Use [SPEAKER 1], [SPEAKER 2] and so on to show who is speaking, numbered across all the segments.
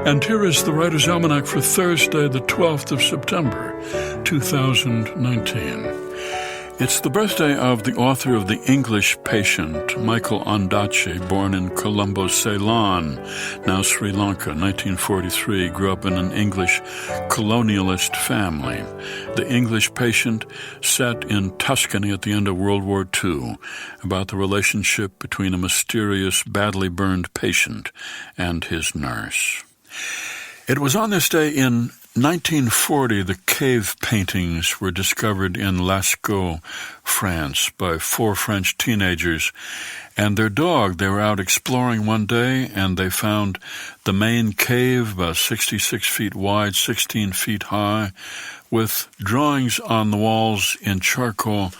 [SPEAKER 1] And here is the Writer's Almanac for Thursday, the 12th of September, 2019. It's the birthday of the author of The English Patient, Michael Ondaatje, born in Colombo, Ceylon, now Sri Lanka, 1943, grew up in an English colonialist family. The English Patient, set in Tuscany at the end of World War II, about the relationship between a mysterious, badly burned patient and his nurse. It was on this day in 1940 the cave paintings were discovered in Lascaux, France, by 4 French teenagers and their dog. They were out exploring one day and they found the main cave, about 66 feet wide, 16 feet high, with drawings on the walls in charcoal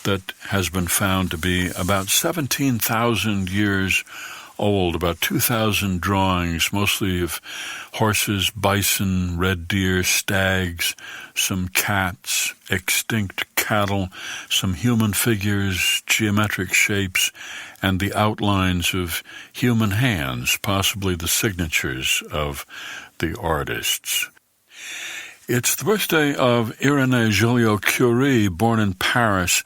[SPEAKER 1] that has been found to be about 17,000 years old, about 2,000 drawings, mostly of horses, bison, red deer, stags, some cats, extinct cattle, some human figures, geometric shapes, and the outlines of human hands, possibly the signatures of the artists. It's the birthday of Irénée Joliot-Curie, born in Paris,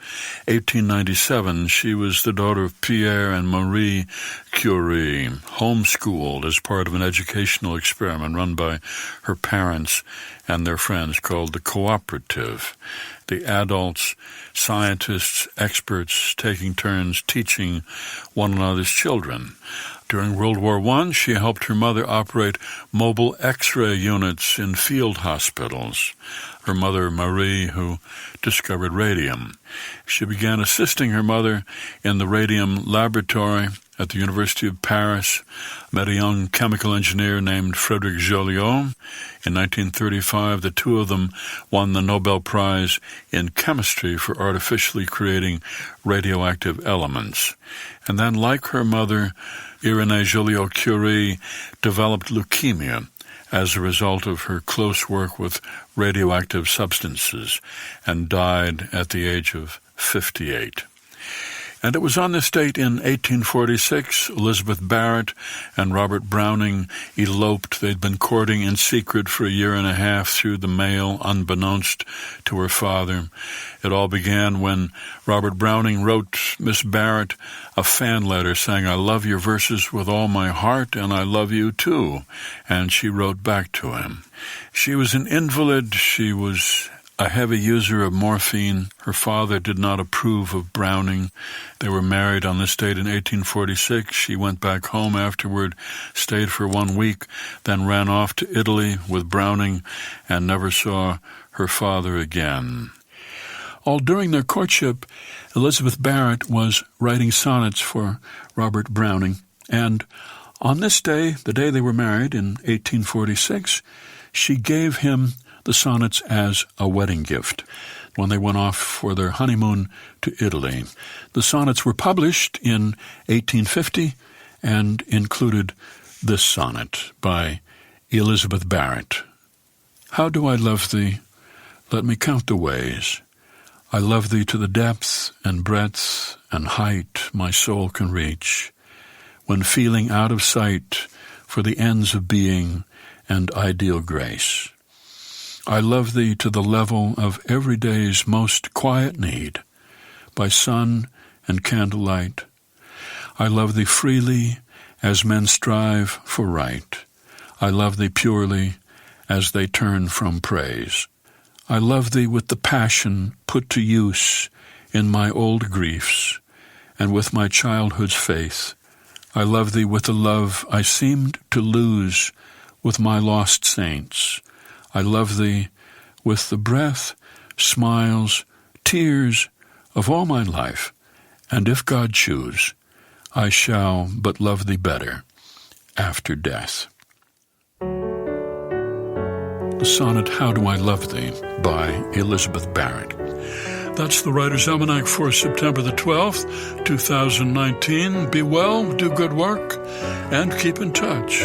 [SPEAKER 1] 1897. She was the daughter of Pierre and Marie Curie, homeschooled as part of an educational experiment run by her parents and their friends called the Cooperative. The adults, scientists, experts taking turns teaching one another's children. During World War I, she helped her mother operate mobile X-ray units in field hospitals. Her mother, Marie, who discovered radium. She began assisting her mother in the radium laboratory at the University of Paris, met a young chemical engineer named Frédéric Joliot. In 1935, the two of them won the Nobel Prize in Chemistry for artificially creating radioactive elements. And then, like her mother, Irénée Joliot-Curie developed leukemia as a result of her close work with radioactive substances and died at the age of 58. And it was on this date in 1846, Elizabeth Barrett and Robert Browning eloped. They'd been courting in secret for a year and a half through the mail, unbeknownst to her father. It all began when Robert Browning wrote Miss Barrett a fan letter saying, "I love your verses with all my heart, and I love you too." And she wrote back to him. She was an invalid. She was a heavy user of morphine. Her father did not approve of Browning. They were married on this date in 1846. She went back home afterward, stayed for 1 week, then ran off to Italy with Browning and never saw her father again. All during their courtship, Elizabeth Barrett was writing sonnets for Robert Browning. And on this day, the day they were married in 1846, she gave him the sonnets as a wedding gift when they went off for their honeymoon to Italy. The sonnets were published in 1850 and included this sonnet by Elizabeth Barrett. How do I love thee? Let me count the ways. I love thee to the depth and breadth and height my soul can reach, when feeling out of sight for the ends of being and ideal grace. I love thee to the level of every day's most quiet need, by sun and candlelight. I love thee freely as men strive for right. I love thee purely as they turn from praise. I love thee with the passion put to use in my old griefs and with my childhood's faith. I love thee with the love I seemed to lose with my lost saints. I love thee with the breath, smiles, tears of all my life, and if God choose, I shall but love thee better after death. The sonnet, How Do I Love Thee, by Elizabeth Barrett. That's the Writer's Almanac for September the 12th, 2019. Be well, do good work, and keep in touch.